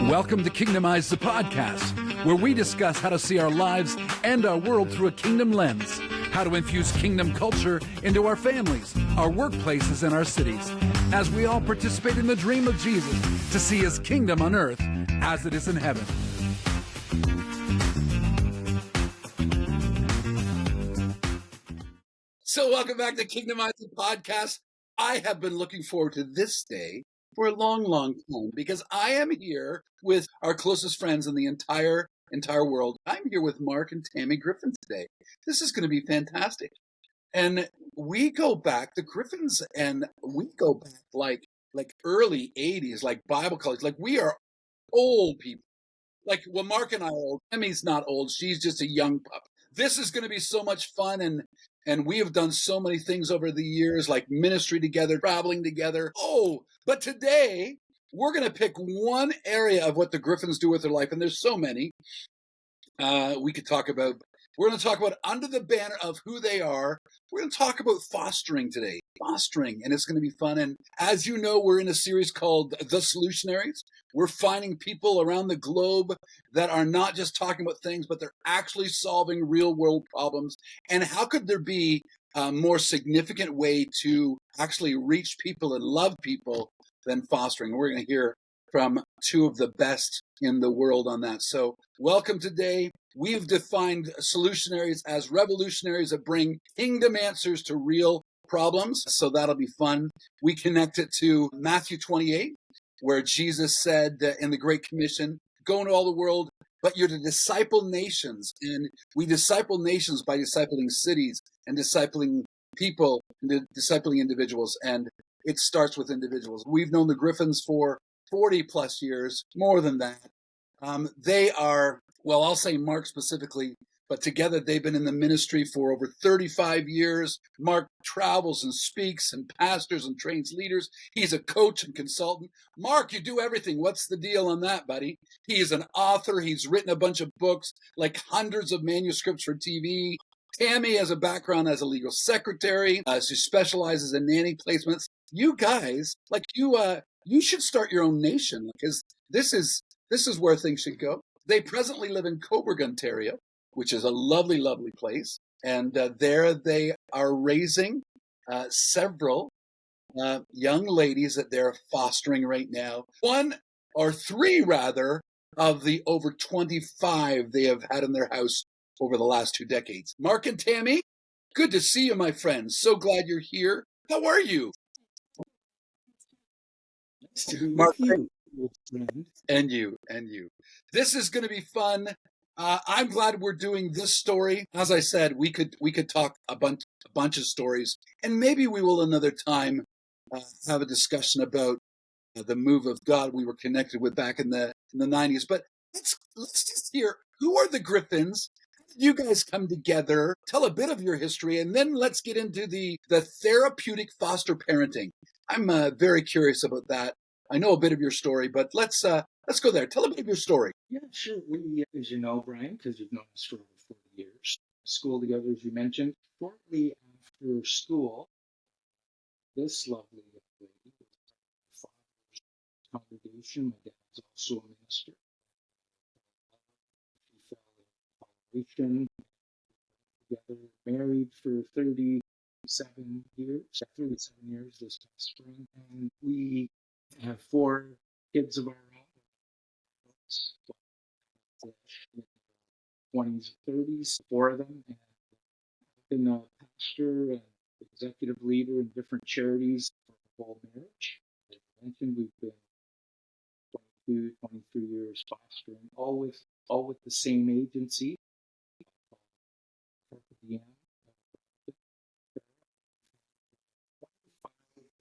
Welcome to Kingdomize, the podcast, where we discuss how to see our lives and our world through a kingdom lens, how to infuse kingdom culture into our families, our workplaces, and our cities, as we all participate in the dream of Jesus to see his kingdom on earth as it is in heaven. So welcome back to Kingdomize, the podcast. I have been looking forward to this day for a long, long time because I am here with our closest friends in the entire world. I'm here with Mark and Tammy Griffin today. This is going to be fantastic. And we go back, the Griffins, and we go back like early 80s, like Bible college. Like we are old people. Like, well, Mark and I are old. Tammy's not old. She's just a young pup. This is going to be so much fun, and we have done so many things over the years, like ministry together, traveling together. Oh, but today we're going to pick one area of what the Griffins do with their life, and there's so many we could talk about. We're going to talk about under the banner of who they are. We're going to talk about fostering today, and it's going to be fun. And as you know, we're in a series called The Solutionaries. We're finding people around the globe that are not just talking about things, but they're actually solving real world problems. And how could there be a more significant way to actually reach people and love people than fostering? We're going to hear from two of the best in the world on that. So welcome today. We've defined solutionaries as revolutionaries that bring kingdom answers to real problems. So that'll be fun. We connect it to Matthew 28, where Jesus said in the Great Commission, go into all the world, but you're to disciple nations. And we disciple nations by discipling cities and discipling people and discipling individuals. And it starts with individuals. We've known the Griffins for 40 plus years, more than that. They are, well, I'll say Mark specifically, but together they've been in the ministry for over 35 years. Mark travels and speaks and pastors and trains leaders. He's a coach and consultant. Mark, you do everything. What's the deal on that, buddy? He is an author. He's written a bunch of books, like hundreds of manuscripts for TV. Tammy has a background as a legal secretary. She specializes in nanny placements. You guys, you should start your own nation because this is where things should go. They presently live in Cobourg, Ontario, which is a lovely, lovely place. And there they are raising several young ladies that they're fostering right now. One or three, rather, of the over 25 they have had in their house over the last 2 decades. Mark and Tammy, good to see you, my friends. So glad you're here. How are you? Mark, and you. This is going to be fun. I'm glad we're doing this story. As I said, we could talk a bunch of stories, and maybe we will another time have a discussion about the move of God we were connected with back in the 90s. But let's just hear, who are the Griffins? You guys come together, tell a bit of your history, and then let's get into the therapeutic foster parenting. I'm very curious about that. I know a bit of your story, but let's go there. Tell a bit of your story. Yeah, sure. We, as you know, Brian, because you've known us for over 40 years, school together, as you mentioned. Shortly after school, this lovely young lady was part of my father's congregation. My dad was also a minister. She fell in toleration. Together, married for 37 years this past spring, and we have 4 kids of our own. 20s and 30s, 4 of them, and I've been a pastor and executive leader in different charities for the whole marriage. As I mentioned, we've been 22, 23 years fostering, all with the same agency.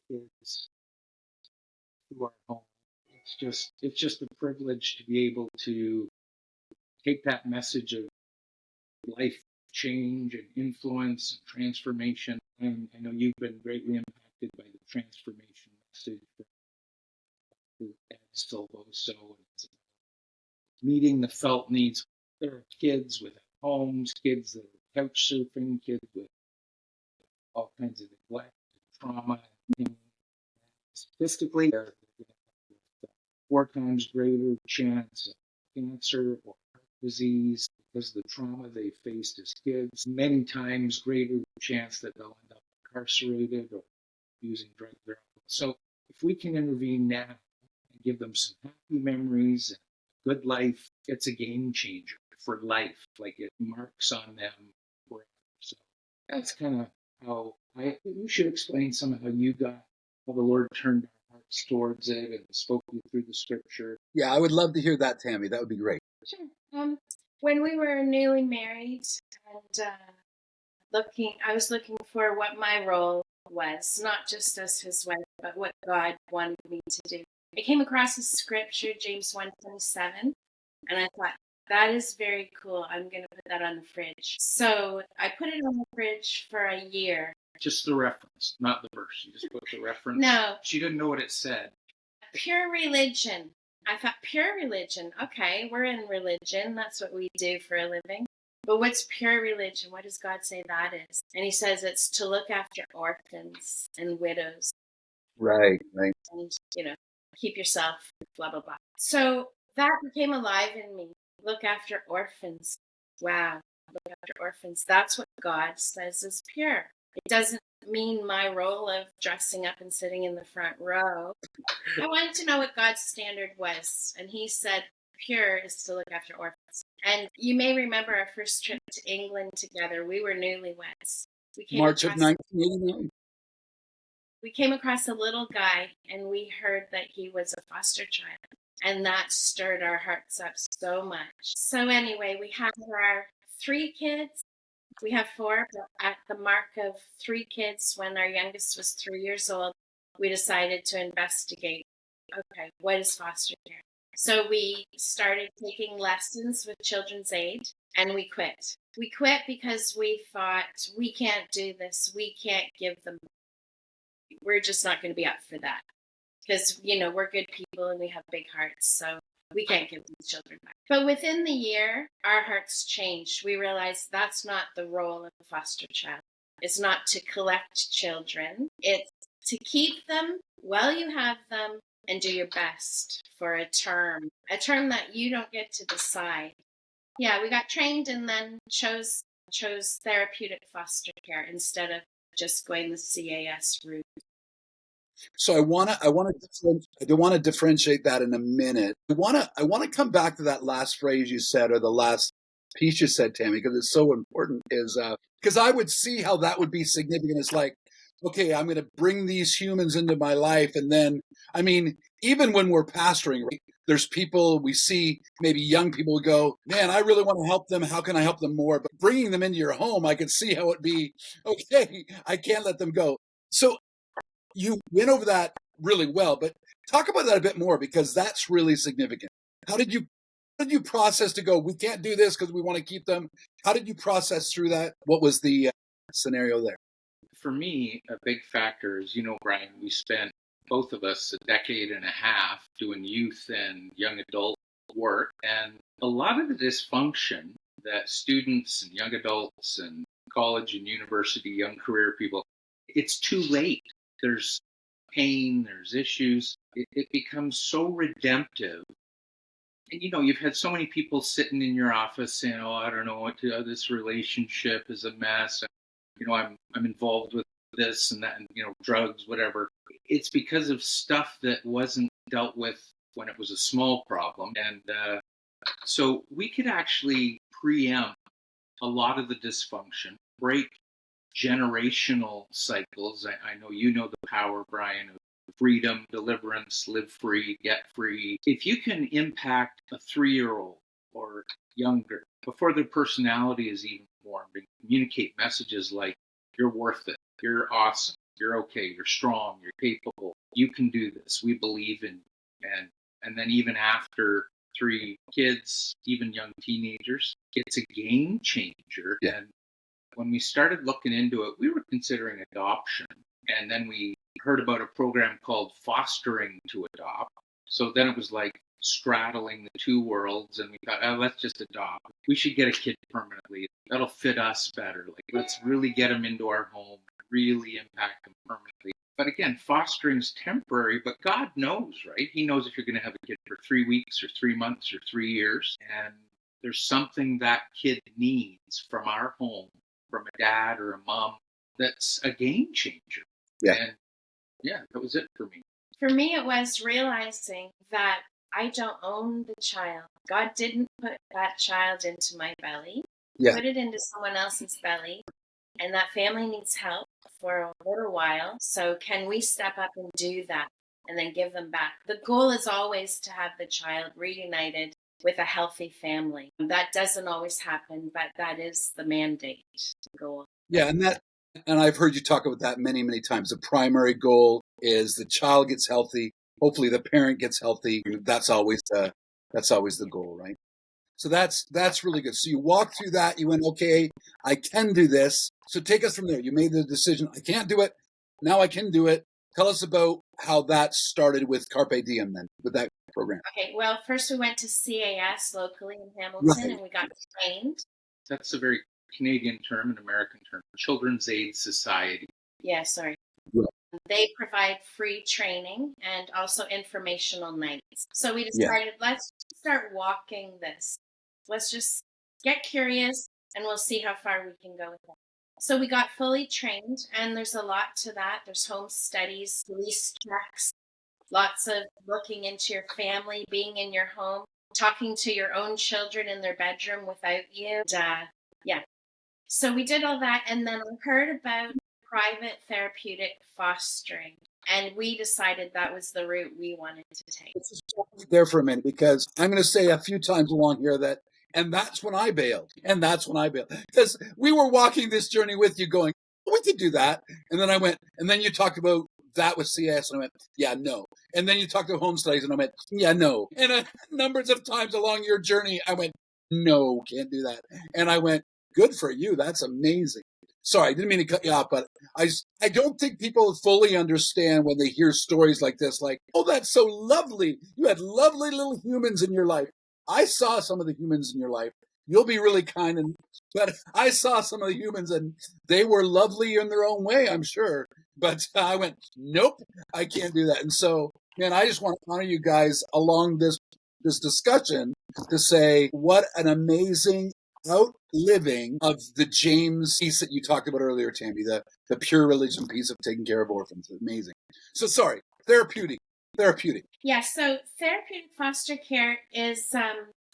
Kids to our home. It's just a privilege to be able to take that message of life change and influence and transformation. And I know you've been greatly impacted by the transformation message for Ed Silvoso. It's meeting the felt needs. There are kids without homes, kids that are couch surfing, kids with all kinds of neglect, and trauma. And statistically, they're 4 times greater chance of cancer or heart disease because of the trauma they faced as kids, many times greater chance that they'll end up incarcerated or using drugs or alcohol. So if we can intervene now and give them some happy memories and a good life, it's a game changer for life. Like it marks on them forever. So that's kind of how you should explain some of how you got, how the Lord turned our hearts towards it and spoke you through the scripture. Yeah, I would love to hear that, Tammy. That would be great. Sure. When we were newly married and I was looking for what my role was, not just as his wife, but what God wanted me to do. I came across a scripture, James 1:27, and I thought, that is very cool. I'm going to put that on the fridge. So I put it on the fridge for a year. Just the reference, not the verse. You just put the reference. No. She didn't know what it said. Pure religion. I thought, pure religion. Okay, we're in religion. That's what we do for a living. But what's pure religion? What does God say that is? And he says it's to look after orphans and widows. Right. And, keep yourself, blah, blah, blah. So that became alive in me. Look after orphans. Wow. Look after orphans. That's what God says is pure. It doesn't mean my role of dressing up and sitting in the front row. I wanted to know what God's standard was. And he said, pure is to look after orphans. And you may remember our first trip to England together. We were newlyweds. March of 1989. We came across a little guy, and we heard that he was a foster child. And that stirred our hearts up so much. So anyway, we have our 3 kids. We have 4, but at the mark of 3 kids, when our youngest was 3 years old, we decided to investigate, okay, what is foster care? So we started taking lessons with Children's Aid, and we quit. We quit because we thought, we can't do this. We can't give them. We're just not going to be up for that. Because, we're good people and we have big hearts, so we can't give these children back. But within the year, our hearts changed. We realized that's not the role of a foster child. It's not to collect children. It's to keep them while you have them and do your best for a term that you don't get to decide. Yeah, we got trained and then chose therapeutic foster care instead of just going the CAS route. So I want to differentiate that in a minute. I want to come back to that last phrase you said, or the last piece you said, Tammy, because it's so important. Is because I would see how that would be significant. It's like, okay, I'm going to bring these humans into my life, and then, I mean, even when we're pastoring, right, there's people we see, maybe young people go, man, I really want to help them. How can I help them more? But bringing them into your home, I could see how it'd be, okay, I can't let them go. So you went over that really well, but talk about that a bit more, because that's really significant. How did you process to go, we can't do this because we want to keep them? How did you process through that? What was the scenario there? For me, a big factor is, Brian, we spent, both of us, a decade and a half doing youth and young adult work. And a lot of the dysfunction that students and young adults and college and university, young career people, it's too late. There's pain, there's issues. It becomes so redemptive. And, you've had so many people sitting in your office saying, oh, I don't know what to do. This relationship is a mess. I'm involved with this and that, and, drugs, whatever. It's because of stuff that wasn't dealt with when it was a small problem. And so we could actually preempt a lot of the dysfunction, break generational cycles. I know you know the power, Brian, of freedom, deliverance, live free, get free. If you can impact a 3-year-old or younger before their personality is even formed, and communicate messages like, you're worth it, you're awesome, you're okay, you're strong, you're capable, you can do this, we believe in you. And then even after 3 kids, even young teenagers, it's a game changer. Yeah. And when we started looking into it, we were considering adoption. And then we heard about a program called Fostering to Adopt. So then it was like straddling the 2 worlds, and we thought, oh, let's just adopt. We should get a kid permanently. That'll fit us better. Like, let's really get them into our home, really impact them permanently. But again, fostering's temporary, but God knows, right? He knows if you're going to have a kid for 3 weeks or 3 months or 3 years. And there's something that kid needs from our home, from a dad or a mom, that's a game changer. Yeah. And yeah, that was it for me. For me, it was realizing that I don't own the child. God didn't put that child into my belly. Yeah. Put it into someone else's belly. And that family needs help for a little while. So can we step up and do that and then give them back? The goal is always to have the child reunited with a healthy family. That doesn't always happen, but that is the mandate goal. Yeah, and I've heard you talk about that many, many times. The primary goal is the child gets healthy. Hopefully the parent gets healthy. That's always the goal, right? So that's really good. So you walked through that. You went, okay, I can do this. So take us from there. You made the decision. I can't do it. Now I can do it. Tell us about how that started with Carpe Diem then, with that program. Okay, well, first we went to CAS locally in Hamilton, and we got trained. That's a very Canadian term, an American term, Children's Aid Society. Yeah, sorry. Yeah. They provide free training and also informational nights. So we decided, let's start walking this. Let's just get curious and we'll see how far we can go with that. So we got fully trained, and there's a lot to that. There's home studies, police checks, lots of looking into your family, being in your home, talking to your own children in their bedroom without you. Yeah. So we did all that, and then I heard about private therapeutic fostering, and we decided that was the route we wanted to take. Let's just stop there for a minute, because I'm going to say a few times along here that, and that's when I bailed. And that's when I bailed. Because we were walking this journey with you going, we could do that. And then I went, and then you talked about that with CS, and I went, yeah, no. And then you talked about home studies, and I went, yeah, no. And numbers of times along your journey, I went, no, can't do that. And I went, good for you. That's amazing. Sorry, I didn't mean to cut you off, but I don't think people fully understand when they hear stories like this, like, oh, that's so lovely. You had lovely little humans in your life. I saw some of the humans in your life. You'll be really kind, but I saw some of the humans, and they were lovely in their own way, I'm sure. But I went, nope, I can't do that. And so, man, I just want to honor you guys along this discussion to say what an amazing outliving of the James piece that you talked about earlier, Tammy, the pure religion piece of taking care of orphans. Amazing. So sorry, therapeutic. Yeah, so therapeutic foster care is,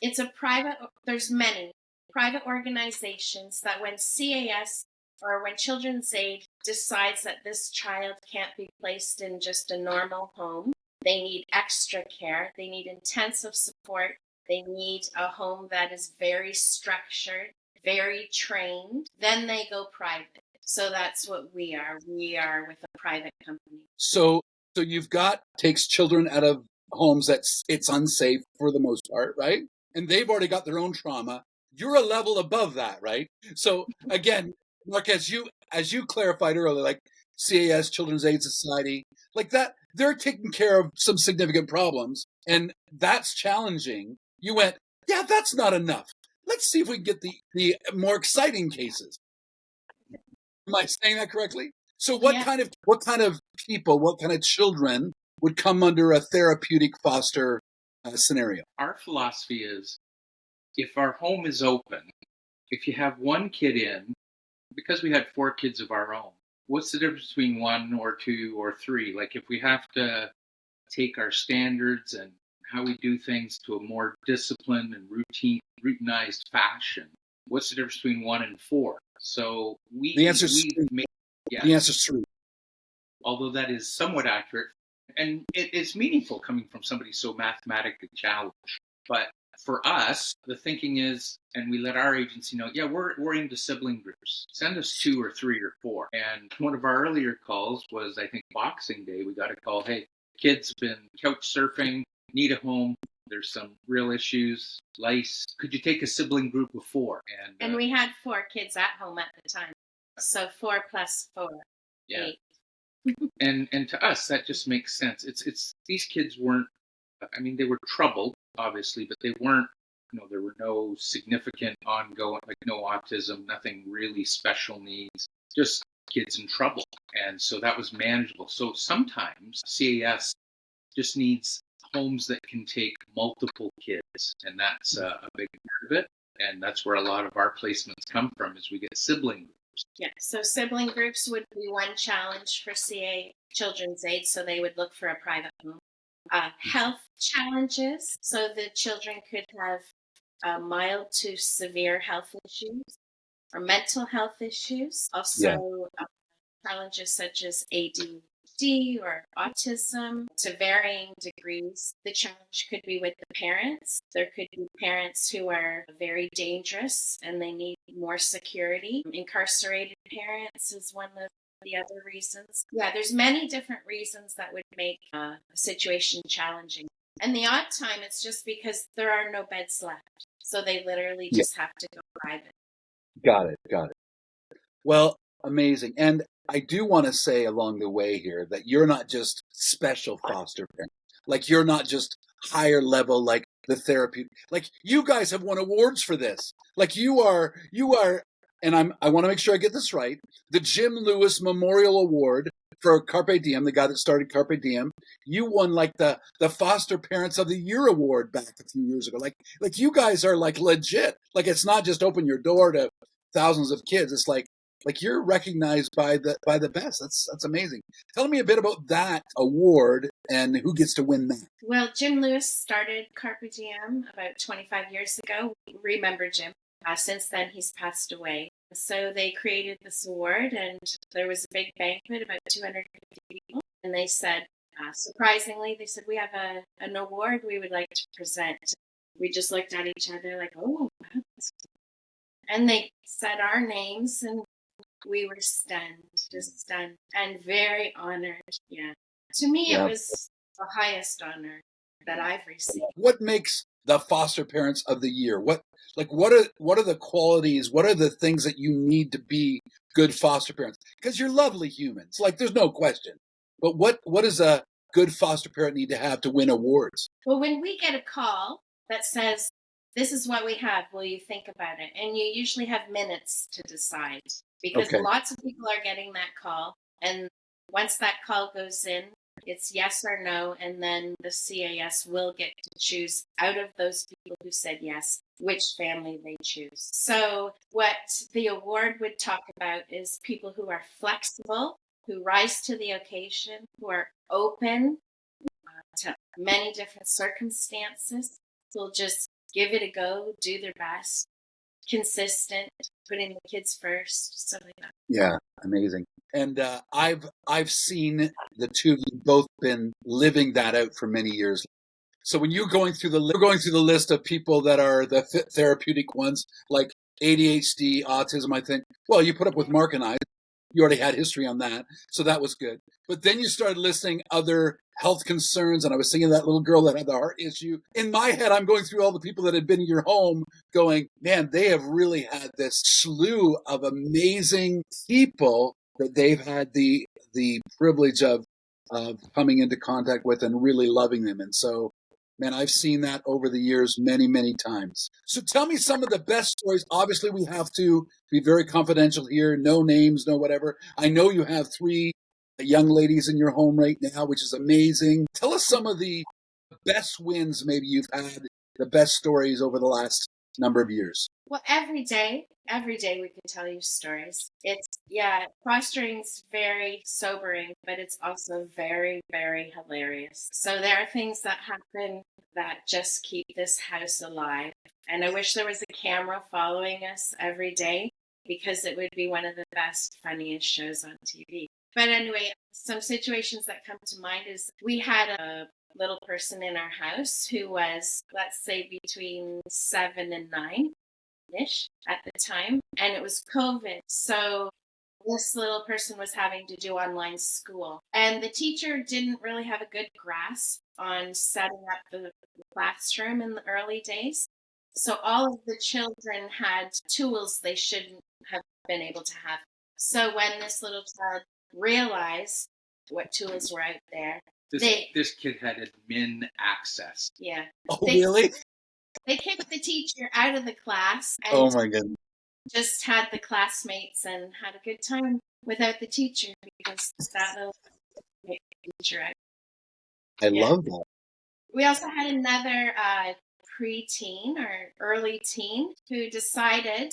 it's a private, there's many private organizations that when CAS or when Children's Aid decides that this child can't be placed in just a normal home, they need extra care, they need intensive support, they need a home that is very structured, very trained, then they go private. So that's what we are. We are with a private company. So you've got takes children out of homes it's unsafe for the most part, right? And they've already got their own trauma. You're a level above that, right? So again, Mark, as you clarified earlier, like CAS, Children's Aid Society, like that, they're taking care of some significant problems, and that's challenging. You went, yeah, that's not enough. Let's see if we can get the more exciting cases. Am I saying that correctly? So what kind of people, what kind of children would come under a therapeutic foster scenario? Our philosophy is, if our home is open, if you have one kid in, because we had 4 kids of our own, what's the difference between 1 or 2 or 3? Like, if we have to take our standards and how we do things to a more disciplined and routinized fashion, what's the difference between 1 and 4? So the answer is 3. Although that is somewhat accurate, and it's meaningful coming from somebody so mathematically challenged. But for us, the thinking is, and we let our agency know, yeah, we're into sibling groups. Send us 2 or 3 or 4. And one of our earlier calls was, I think, Boxing Day. We got a call, hey, kids been couch surfing, need a home. There's some real issues, lice. Could you take a sibling group of 4? And we had 4 kids at home at the time. So 4 plus 4. Yeah. 8. And to us, that just makes sense. It's these kids weren't, I mean, they were troubled, obviously, but they weren't, there were no significant ongoing, like no autism, nothing really special needs, just kids in trouble. And so that was manageable. So sometimes CAS just needs homes that can take multiple kids, and that's a big part of it. And that's where a lot of our placements come from, is we get sibling groups. Yeah, so sibling groups would be one challenge for CA Children's Aid, so they would look for a private home. Health challenges, so the children could have mild to severe health issues or mental health issues. Also, challenges such as ADHD or autism to varying degrees. The challenge could be with the parents. There could be parents who are very dangerous and they need more security. Incarcerated parents is one of the other reasons. Yeah, there's many different reasons that would make a situation challenging. And the odd time, it's just because there are no beds left. So they literally just have to go private. Got it. Well, amazing. And I do want to say along the way here that you're not just special foster parents. Like, you're not just higher level, like the therapy. Like, you guys have won awards for this. Like, you are, and I want to make sure I get this right. The Jim Lewis Memorial Award for Carpe Diem, the guy that started Carpe Diem. You won like the Foster Parents of the Year award back a few years ago. Like you guys are like legit. Like, it's not just open your door to thousands of kids. It's like you're recognized by the best. That's amazing. Tell me a bit about that award and who gets to win that. Well, Jim Lewis started Carpe Diem about 25 years ago. Remember Jim. Since then, he's passed away. So they created this award, and there was a big banquet, about 250 people. And they said, surprisingly, they said, we have an award we would like to present. We just looked at each other like, oh, wow. And they said our names, and we were stunned, just stunned, and very honored. Yeah. To me, it was the highest honor that I've received. What makes the Foster Parents of the Year? What are the qualities? What are the things that you need to be good foster parents? Because you're lovely humans. Like, there's no question. But what does a good foster parent need to have to win awards? Well, when we get a call that says, this is what we have, will you think about it? And you usually have minutes to decide, because lots of people are getting that call. And once that call goes in, it's yes or no, and then the CAS will get to choose out of those people who said yes, which family they choose. So what the award would talk about is people who are flexible, who rise to the occasion, who are open to many different circumstances, who'll just give it a go, do their best, consistent, putting the kids first, stuff like that. Yeah, amazing. And I've seen the two of you both been living that out for many years. So when you're going through the list of people that are the therapeutic ones, like ADHD, autism, I think, well, you put up with Mark and I. You already had history on that, so that was good. But then you started listing other health concerns, and I was thinking of that little girl that had the heart issue. In my head, I'm going through all the people that had been in your home going, man, they have really had this slew of amazing people that they've had the privilege of coming into contact with and really loving them. And so, man, I've seen that over the years many, many times. So tell me some of the best stories. Obviously, we have to be very confidential here. No names, no whatever. I know you have 3 young ladies in your home right now, which is amazing. Tell us some of the best wins maybe you've had, the best stories over the last number of years. Well, every day we can tell you stories. Fostering's very sobering, but it's also very, very hilarious. So there are things that happen that just keep this house alive. And I wish there was a camera following us every day, because it would be one of the best, funniest shows on TV. But anyway, some situations that come to mind is we had a little person in our house who was, let's say, between 7 and 9-ish at the time. And it was COVID. So this little person was having to do online school. And the teacher didn't really have a good grasp on setting up the classroom in the early days. So all of the children had tools they shouldn't have been able to have. So when this little child realized what tools were out there, this kid had admin access. Yeah. Oh, really? They kicked the teacher out of the class and oh my goodness, just had the classmates and had a good time. without the teacher because that little teacher. I love that. We also had another preteen or early teen who decided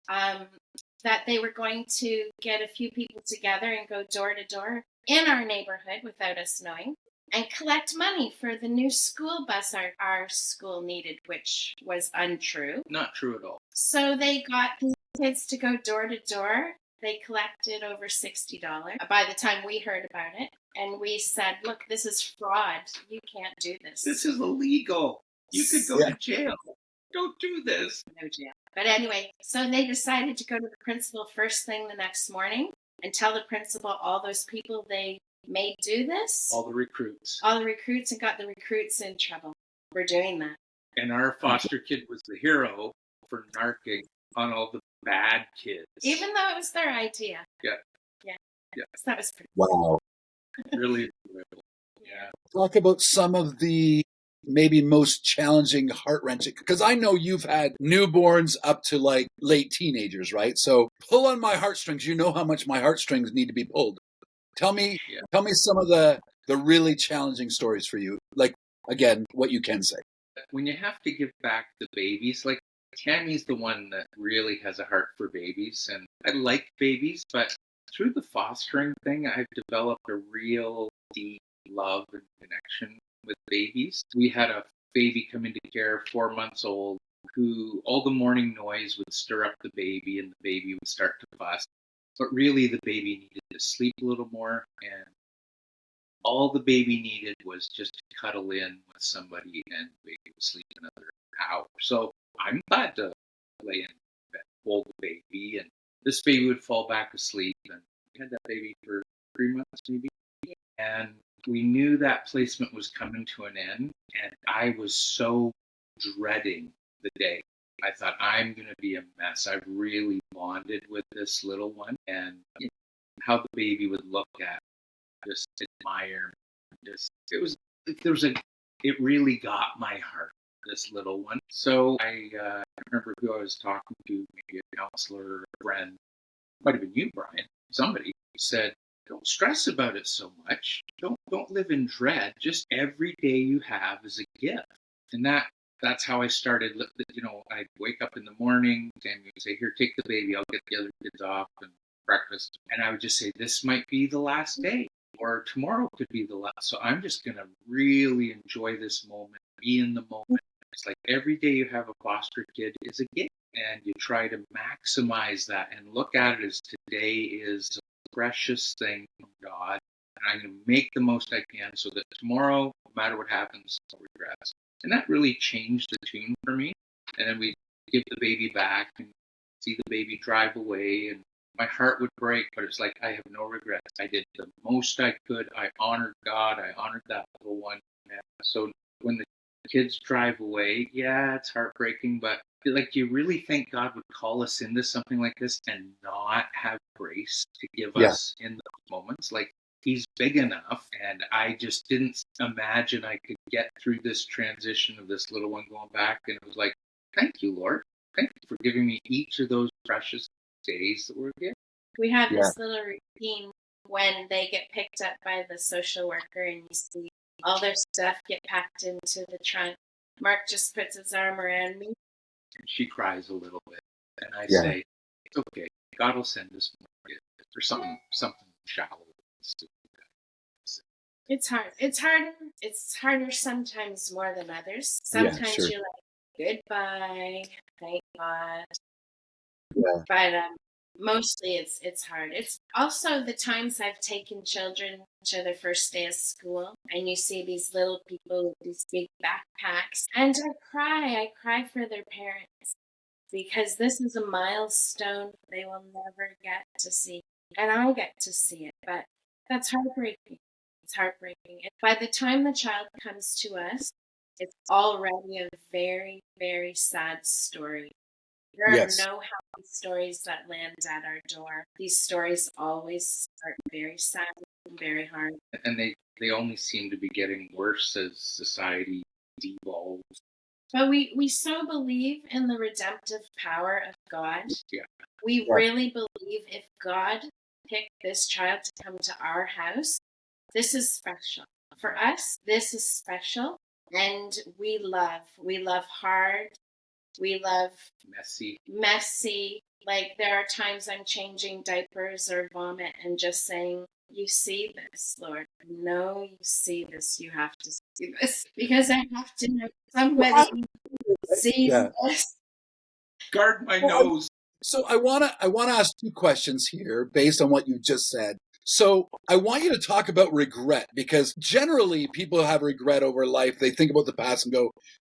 that they were going to get a few people together and go door to door in our neighborhood without us knowing and collect money for the new school bus our school needed, which was untrue. Not true at all. So they got the kids to go door to door. They collected over $60 by the time we heard about it. And we said, look, this is fraud. You can't do this. This is illegal. You could go to jail. Don't do this. No jail. But anyway, so they decided to go to the principal first thing the next morning and tell the principal all those people they made do this. All the recruits. And got the recruits in trouble for doing that. And our foster kid was the hero for narking on all the bad kids. Even though it was their idea. Yeah. So that was pretty Wow. Really enjoyable. Yeah. Talk about some of the maybe most challenging, heart-wrenching, because I know you've had newborns up to like late teenagers, right? So pull on my heartstrings. You know how much my heartstrings need to be pulled. Tell me some of the really challenging stories for you. Like, again, what you can say. When you have to give back the babies, like Tammy's the one that really has a heart for babies. And I like babies, but through the fostering thing, I've developed a real deep love and connection with babies. We had a baby come into care, 4 months old, who all the morning noise would stir up the baby and the baby would start to fuss. But really the baby needed to sleep a little more, and all the baby needed was just to cuddle in with somebody and the baby would sleep another hour. So I'm glad to lay in bed, hold the baby, and this baby would fall back asleep. And we had that baby for 3 months maybe. And we knew that placement was coming to an end, and I was so dreading the day. I thought, I'm going to be a mess. I've really bonded with this little one, and how the baby would look at, just admire. It really got my heart, this little one. So I remember who I was talking to, maybe a counselor or a friend, might have been you, Brian. Somebody said, don't stress about it so much. Don't live in dread. Just every day you have is a gift. And that's how I started. I'd wake up in the morning, Tammy would say, here, take the baby. I'll get the other kids off and breakfast. And I would just say, this might be the last day, or tomorrow could be the last. So I'm just going to really enjoy this moment, be in the moment. It's like every day you have a foster kid is a gift. And you try to maximize that and look at it as today is a precious thing from God. And I'm going to make the most I can so that tomorrow, no matter what happens, no regrets. And that really changed the tune for me. And then we'd give the baby back and see the baby drive away. And my heart would break, but it's like, I have no regrets. I did the most I could. I honored God. I honored that little one. And so when the kids drive away, yeah, it's heartbreaking, but like, do you really think God would call us into something like this and not have grace to give us in those moments? Like, He's big enough, and I just didn't imagine I could get through this transition of this little one going back. And it was like, thank you, Lord. Thank you for giving me each of those precious days that we're given. We have this little routine when they get picked up by the social worker and you see all their stuff get packed into the trunk. Mark just puts his arm around me. And she cries a little bit. And I say, it's okay. God will send us more gifts or something shallow. It's hard. It's harder sometimes more than others. Sometimes you're like, goodbye, thank God. Yeah. But mostly it's hard. It's also the times I've taken children to their first day of school and you see these little people with these big backpacks and I cry for their parents because this is a milestone they will never get to see. And I get to see it, but that's heartbreaking. It's heartbreaking. And by the time the child comes to us, it's already a very, very sad story. There are no happy stories that land at our door. These stories always start very sad and very hard. And they only seem to be getting worse as society devolves. But we so believe in the redemptive power of God. Yeah. We really believe if God pick this child to come to our house. This is special. For us, this is special. And we love hard. We love messy. Like there are times I'm changing diapers or vomit and just saying, you see this, Lord. No, you see this. You have to see this. Because I have to know somebody sees this. Guard my nose. So I wanna ask two questions here based on what you just said. So I want you to talk about regret, because generally people have regret over life. They think about the past and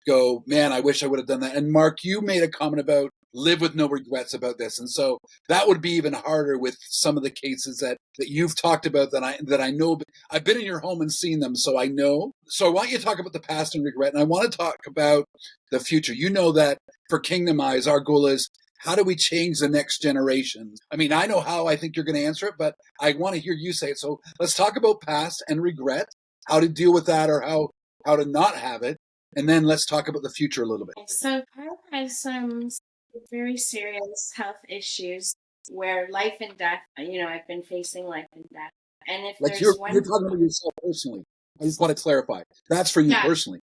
go, man, I wish I would have done that. And Mark, you made a comment about live with no regrets about this. And so that would be even harder with some of the cases that you've talked about that I know. I've been in your home and seen them, so I know. So I want you to talk about the past and regret, and I want to talk about the future. You know that for Kingdomize, our goal is, how do we change the next generation? I mean, I know how I think you're going to answer it, but I want to hear you say it. So let's talk about past and regret, how to deal with that, or how to not have it. And then let's talk about the future a little bit. So Kyle has some very serious health issues where life and death, I've been facing life and death. And if like you're talking about yourself personally, I just want to clarify. That's for you personally.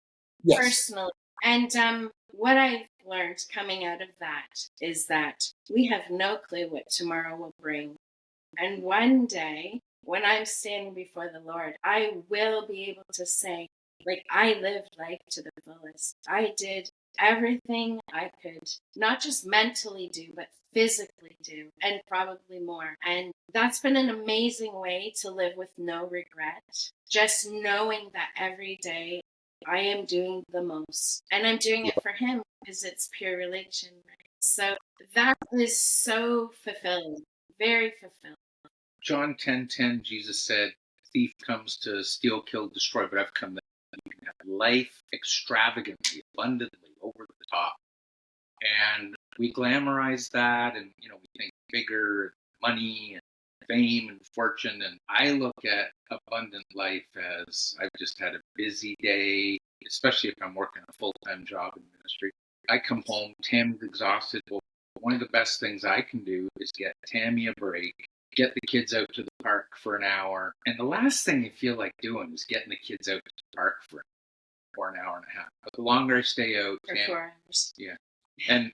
Yes. Personally. And what I've learned coming out of that is that we have no clue what tomorrow will bring. And one day, when I'm standing before the Lord, I will be able to say, like, I lived life to the fullest. I did everything I could, not just mentally do, but physically do, and probably more. And that's been an amazing way to live with no regret. Just knowing that every day I am doing the most, and I'm doing it for Him because it's pure religion, right? So that is so fulfilling, very fulfilling. John 10:10, Jesus said, thief comes to steal, kill, destroy, but I've come that you can have life extravagantly, abundantly, over the top. And we glamorize that, and we think bigger money and fame and fortune. And I look at abundant life as I've just had a busy day, especially if I'm working a full-time job in ministry. I come home, Tammy's exhausted. Well, one of the best things I can do is get Tammy a break, get the kids out to the park for an hour. And the last thing I feel like doing is getting the kids out to the park for an hour and a half. But the longer I stay out, for 4 hours. Yeah. And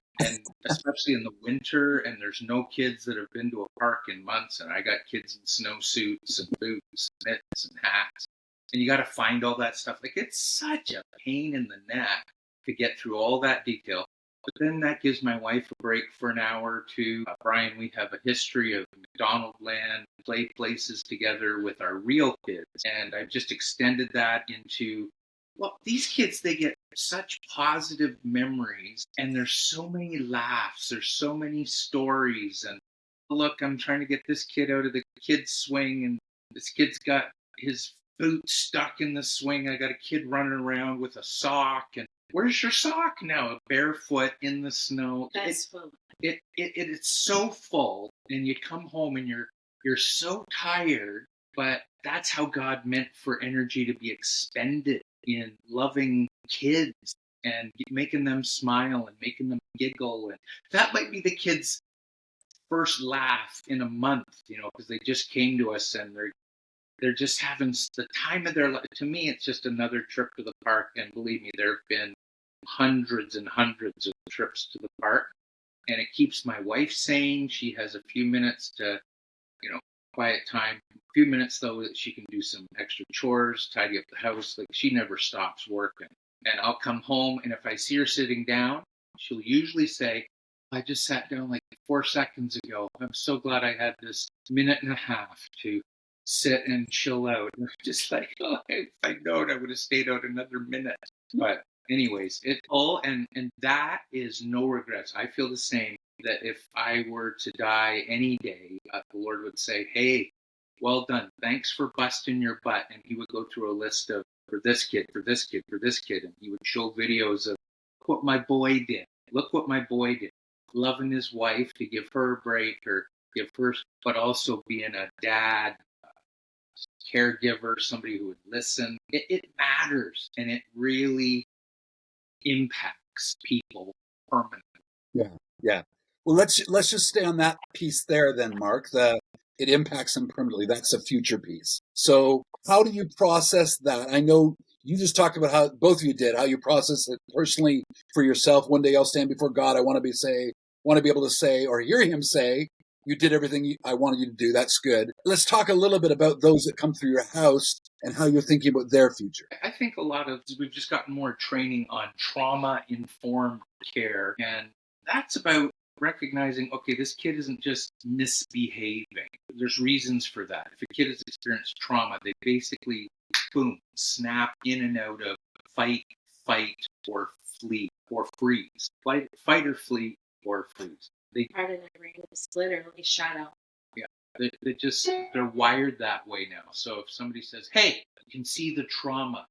especially in the winter, and there's no kids that have been to a park in months, and I got kids in snowsuits and boots, and mitts and hats, and you got to find all that stuff. Like, it's such a pain in the neck to get through all that detail. But then that gives my wife a break for an hour or two. Brian, we have a history of McDonald land, play places together with our real kids, and I've just extended that into, well, these kids, they get such positive memories, and there's so many laughs, there's so many stories. And look, I'm trying to get this kid out of the kid's swing, and this kid's got his boot stuck in the swing. I got a kid running around with a sock, and where's your sock now? Barefoot in the snow. That's full. It's so full, and you come home and you're so tired, but that's how God meant for energy to be expended, in loving kids and making them smile and making them giggle. And that might be the kids' first laugh in a month, because they just came to us and they're just having the time of their life. To me, it's just another trip to the park. And believe me, there have been hundreds and hundreds of trips to the park. And it keeps my wife sane. She has a few minutes to, quiet time. A few minutes, though, that she can do some extra chores, tidy up the house. Like, she never stops working. And I'll come home, and if I see her sitting down, she'll usually say, I just sat down like 4 seconds ago. I'm so glad I had this minute and a half to sit and chill out. And I'm just like, if I'd known, I would have stayed out another minute. But anyways, it all, and that is no regrets. I feel the same, that if I were to die any day, the Lord would say, hey, well done. Thanks for busting your butt. And He would go through a list of, for this kid, for this kid, for this kid. And He would show videos of, look what my boy did. Look what my boy did. Loving his wife to give her a break, or give her, but also being a dad, caregiver, somebody who would listen. It matters, and it really impacts people permanently. Yeah. Well, let's just stay on that piece there then, Mark. it impacts them permanently. That's a future piece. So how do you process that? I know you just talked about how both of you did, how you process it personally for yourself. One day I'll stand before God. I want to be able to say, or hear him say, you did everything I wanted you to do. That's good. Let's talk a little bit about those that come through your house and how you're thinking about their future. I think we've just gotten more training on trauma-informed care, and that's about recognizing, okay, this kid isn't just misbehaving. There's reasons for that. If a kid has experienced trauma, they basically, boom, snap in and out of fight, or flee, or freeze. Fight or flee, or freeze. Part of their brain is literally shut out. Yeah, they're wired that way now. So if somebody says, "Hey, you can see the trauma,"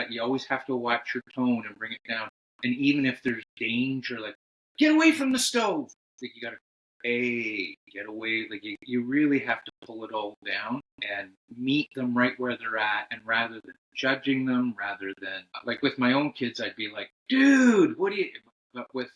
you always have to watch your tone and bring it down. And even if there's danger, like, get away from the stove. Like, you gotta, hey, get away. Like, you really have to pull it all down and meet them right where they're at. And rather than judging them, rather than, like, with my own kids, I'd be like, dude, what do you? But with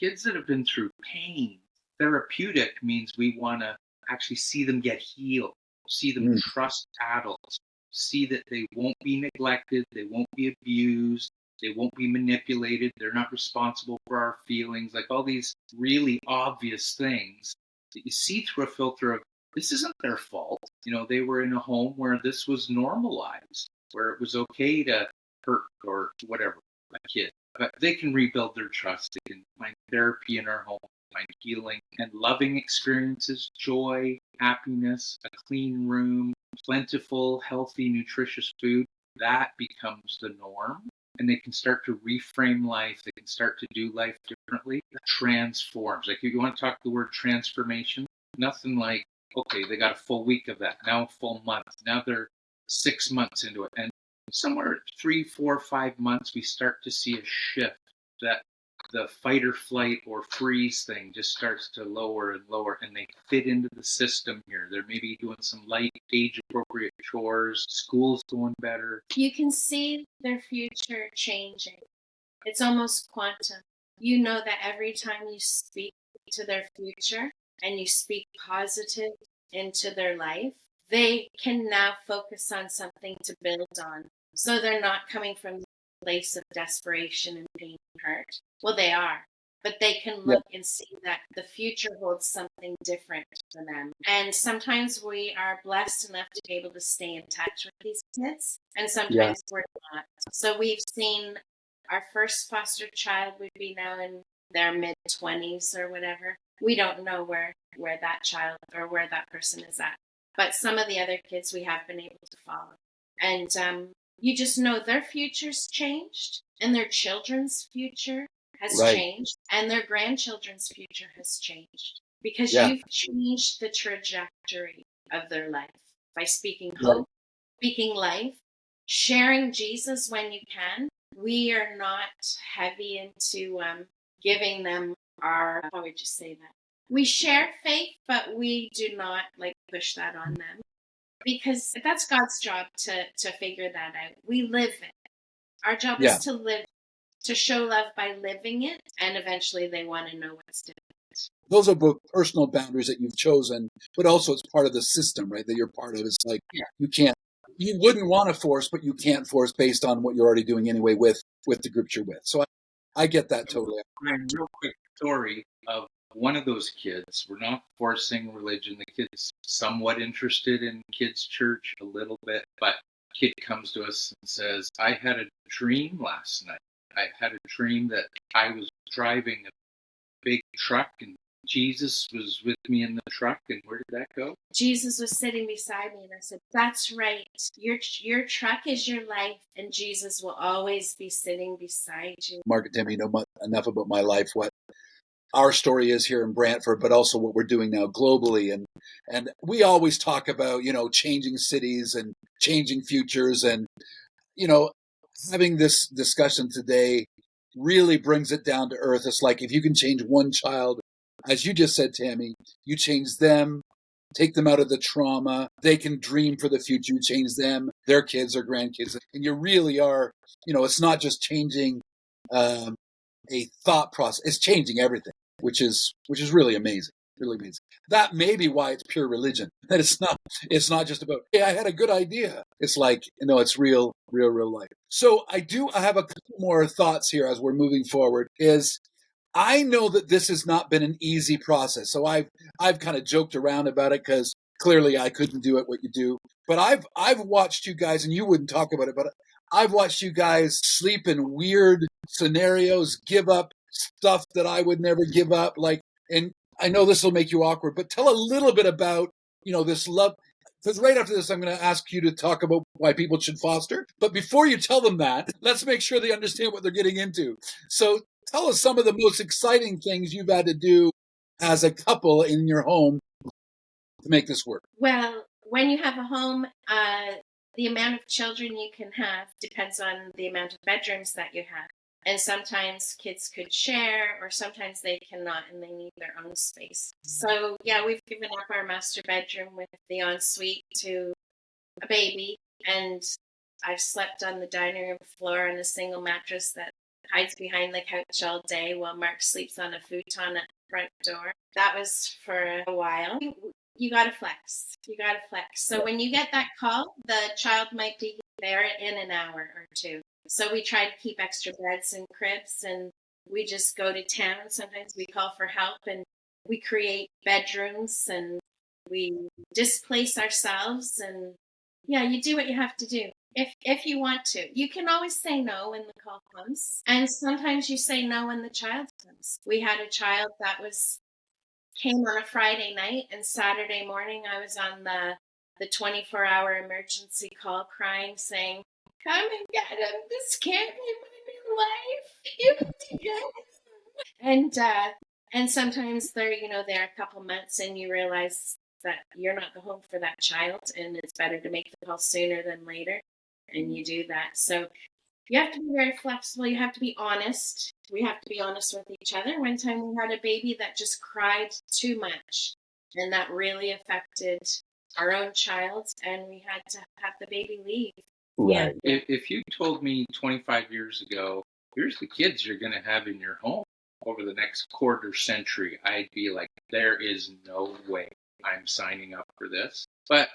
kids that have been through pain, therapeutic means we want to actually see them get healed, see them trust adults, see that they won't be neglected, they won't be abused, they won't be manipulated, they're not responsible for our feelings, like all these really obvious things that you see through a filter of, this isn't their fault. They were in a home where this was normalized, where it was okay to hurt or whatever a kid. But they can rebuild their trust. They can find therapy in our home, find healing and loving experiences, joy, happiness, a clean room, plentiful, healthy, nutritious food. That becomes the norm. And they can start to reframe life. They can start to do life differently. It transforms. Like, if you want to talk the word transformation, nothing like, okay, they got a full week of that. Now a full month. Now they're 6 months into it. And somewhere 3, 4, 5 months, we start to see a shift, that the fight or flight or freeze thing just starts to lower and lower, and they fit into the system here. They're maybe doing some light, age-appropriate chores, school's going better. You can see their future changing. It's almost quantum. You know that every time you speak to their future and you speak positive into their life, they can now focus on something to build on. So they're not coming from the place of desperation and pain and hurt. Well, they are, but they can look and see that the future holds something different for them. And sometimes we are blessed enough to be able to stay in touch with these kids, and sometimes we're not. So we've seen our first foster child would be now in their mid-20s or whatever. We don't know where that child or where that person is at. But some of the other kids we have been able to follow. And you just know their future's changed, and their children's future has changed, and their grandchildren's future has changed, because you've changed the trajectory of their life by speaking hope, speaking life, sharing Jesus when you can. We are not heavy into giving them our, how would you say that? We share faith, but we do not push that on them, because that's God's job to figure that out. We live it. Our job is to live, to show love by living it, and eventually they want to know what's different. Those are both personal boundaries that you've chosen, but also it's part of the system, right, that you're part of. It's like you wouldn't want to force, but you can't force based on what you're already doing anyway with the groups you're with. So I get that totally. A real quick story of one of those kids. We're not forcing religion. The kid's somewhat interested in kids' church a little bit, but kid comes to us and says, I had a dream last night. I had a dream that I was driving a big truck and Jesus was with me in the truck. And where did that go? Jesus was sitting beside me, and I said, that's right. Your truck is your life, and Jesus will always be sitting beside you. Mark and Tammy, you know enough about my life, what our story is here in Brantford, but also what we're doing now globally. And we always talk about, changing cities and changing futures. And, having this discussion today really brings it down to earth. It's like, if you can change one child, as you just said, Tammy, you change them, take them out of the trauma. They can dream for the future. You change them, their kids or grandkids. And you really are, it's not just changing a thought process. It's changing everything, which is really amazing. really means. That may be why it's pure religion. That it's not just about, hey, I had a good idea. It's like, it's real life. So I have a couple more thoughts here as we're moving forward. Is I know that this has not been an easy process. So I've kind of joked around about it because clearly I couldn't do it what you do. But I've watched you guys, and you wouldn't talk about it, but I've watched you guys sleep in weird scenarios, give up stuff that I would never give up. And I know this will make you awkward, but tell a little bit about, this love. Because right after this, I'm going to ask you to talk about why people should foster. But before you tell them that, let's make sure they understand what they're getting into. So tell us some of the most exciting things you've had to do as a couple in your home to make this work. Well, when you have a home, the amount of children you can have depends on the amount of bedrooms that you have. And sometimes kids could share, or sometimes they cannot, and they need their own space. So, yeah, we've given up our master bedroom with the ensuite to a baby. And I've slept on the dining room floor on a single mattress that hides behind the couch all day while Mark sleeps on a futon at the front door. That was for a while. You got to flex. So when you get that call, the child might be there in an hour or two. So we try to keep extra beds and cribs, and we just go to town. Sometimes we call for help, and we create bedrooms, and we displace ourselves. And yeah, you do what you have to do. If you want to. You can always say no when the call comes. And sometimes you say no when the child comes. We had a child that came on a Friday night, and Saturday morning I was on the 24-hour emergency call crying, saying, "Come and get him. This can't be my new life. You have to get him." And sometimes they're a couple months, and you realize that you're not the home for that child, and it's better to make the call sooner than later, and you do that. So you have to be very flexible. You have to be honest. We have to be honest with each other. One time we had a baby that just cried too much, and that really affected our own child, and we had to have the baby leave. Right. Yeah. If you told me 25 years ago, here's the kids you're going to have in your home over the next quarter century, I'd be like, there is no way I'm signing up for this. But,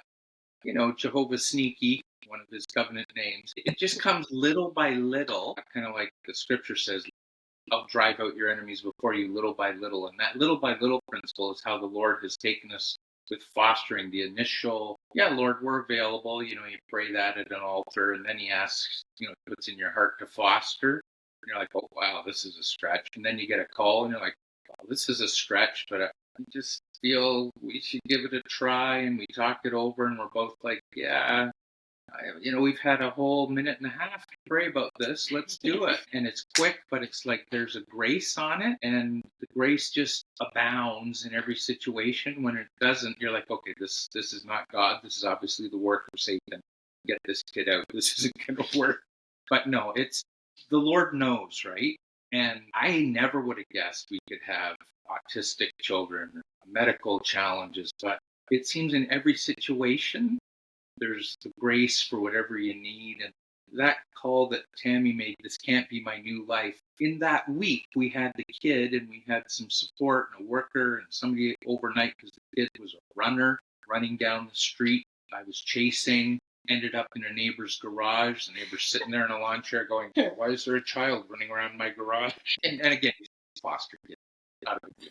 Jehovah's Sneaky, one of his covenant names, it just comes little by little, kind of like the scripture says, I'll drive out your enemies before you little by little. And that little by little principle is how the Lord has taken us with fostering. The initial, yeah, Lord, we're available. You pray that at an altar, and then he asks, puts in your heart to foster. And you're like, oh, wow, this is a stretch. And then you get a call, and you're like, oh, this is a stretch, but I just feel we should give it a try. And we talk it over, and we're both like, yeah, we've had a whole minute and a half to pray about this. Let's do it. And it's quick, but it's like there's a grace on it, and the grace just abounds in every situation. When it doesn't, you're like, okay, this is not God. This is obviously the work of Satan. Get this kid out. This isn't going to work. But no, it's the Lord knows, right? And I never would have guessed we could have autistic children, medical challenges, but it seems in every situation, there's the grace for whatever you need. And that call that Tammy made, this can't be my new life. In that week, we had the kid, and we had some support and a worker and somebody overnight, because the kid was a runner running down the street. I was chasing, ended up in a neighbor's garage. The neighbor's sitting there in a lawn chair going, why is there a child running around my garage? And again, he's a foster kid. Not a big deal.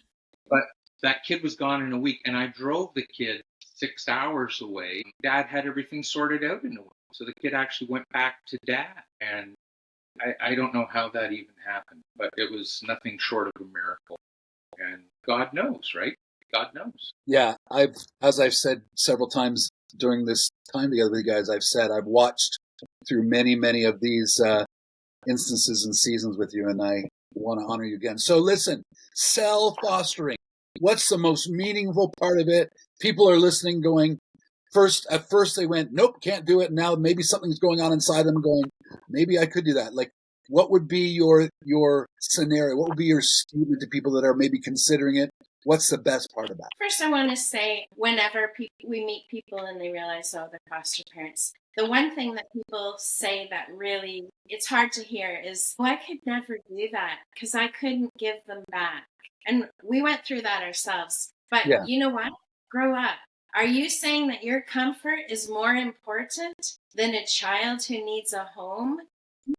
But that kid was gone in a week, and I drove the kid 6 hours away. Dad had everything sorted out in a week. So the kid actually went back to Dad. And I don't know how that even happened, but it was nothing short of a miracle. And God knows, right? God knows. Yeah, as I've said several times during this time together with you guys, I've watched through many, many of these instances and seasons with you, and I want to honor you again. So listen, cell fostering. What's the most meaningful part of it? People are listening going, at first they went, nope, can't do it. Now maybe something's going on inside them going, maybe I could do that. Like, what would be your scenario? What would be your statement to people that are maybe considering it? What's the best part of that? First, I want to say, whenever we meet people and they realize, oh, they're foster parents, the one thing that people say that really, it's hard to hear is, oh, I could never do that because I couldn't give them back. And we went through that ourselves. But Yeah. you know what? Grow up. Are you saying that your comfort is more important than a child who needs a home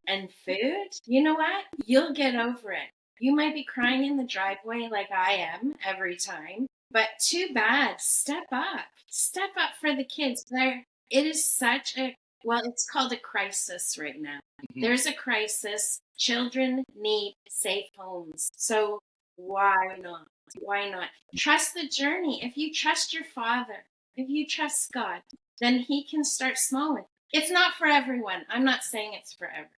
and food? You know what? You'll get over it. You might be crying in the driveway like I am every time, but too bad. Step up. Step up for the kids. It is such a, well, it's called a crisis right now. Mhm. There's a crisis. Children need safe homes. So why not? Why not? Trust the journey. If you trust your Father, if you trust God, then He can start small. It's not for everyone. I'm not saying it's for everyone.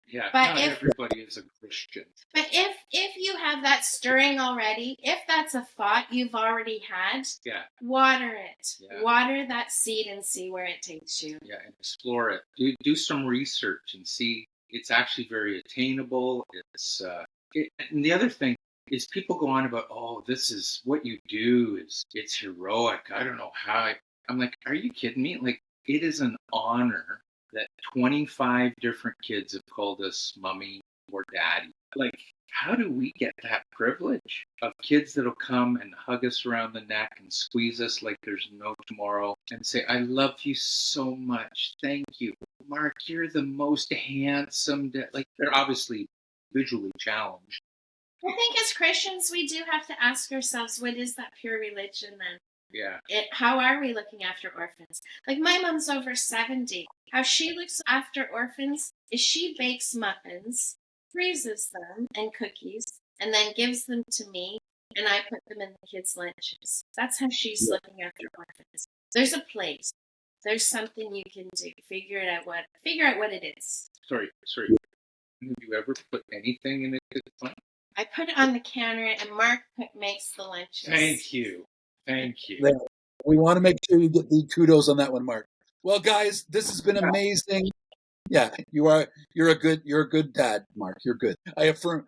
Yeah, But not everybody is a Christian. But if you have that stirring already, if that's a thought you've already had, Yeah, water it. Yeah. Water that seed and see where it takes you. yeah, and explore it. Do some research and see. It's actually very attainable. And the other thing is people go on about, oh, this is what you do. It's heroic. I don't know how. I'm like, are you kidding me? Like, it is an honor that 25 different kids have called us mommy or daddy. Like, how do we get that privilege of kids that'll come and hug us around the neck and squeeze us like there's no tomorrow and say, I love you so much. Thank you. Mark, you're the most handsome. Like, they're obviously visually challenged. I think as Christians, we do have to ask ourselves, what is that pure religion then? Yeah. How are we looking after orphans? Like, my mom's over 70. How she looks after orphans is she bakes muffins, freezes them and cookies, and then gives them to me, and I put them in the kids' lunches. That's how she's looking after orphans. There's a place. There's something you can do. Figure out what it is. Sorry. Have you ever put anything in a kid's lunch? I put it on the counter, and Mark makes the lunches. Thank you. We want to make sure you get the kudos on that one, Mark. Well, guys, this has been amazing. Yeah, you're a good dad, Mark. You're good. I affirm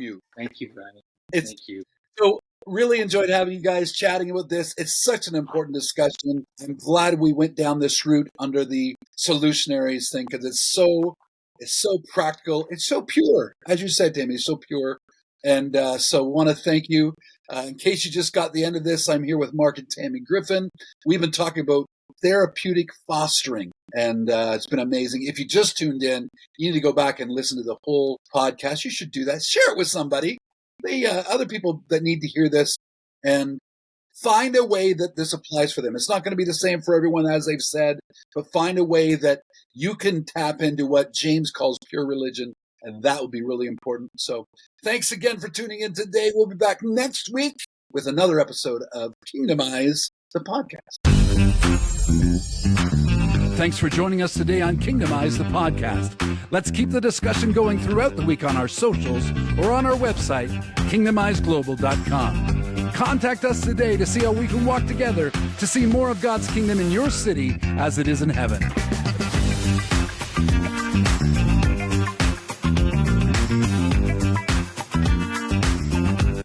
you. Thank you, Brian. Thank you. So really enjoyed having you guys chatting about this. It's such an important discussion. I'm glad we went down this route under the Solutionaries thing because it's so practical. It's so pure, as you said, Tammy. It's so pure. And so want to thank you. In case you just got the end of this, I'm here with Mark and Tammy Griffin. We've been talking about therapeutic fostering, and it's been amazing. If you just tuned in, you need to go back and listen to the whole podcast. You should do that. Share it with somebody. Other people that need to hear this, and find a way that this applies for them. It's not going to be the same for everyone, as they've said, but find a way that you can tap into what James calls pure religion. And that would be really important. So thanks again for tuning in today. We'll be back next week with another episode of Kingdomize, the podcast. Thanks for joining us today on Kingdomize, the podcast. Let's keep the discussion going throughout the week on our socials or on our website, kingdomizeglobal.com. Contact us today to see how we can walk together to see more of God's kingdom in your city as it is in heaven.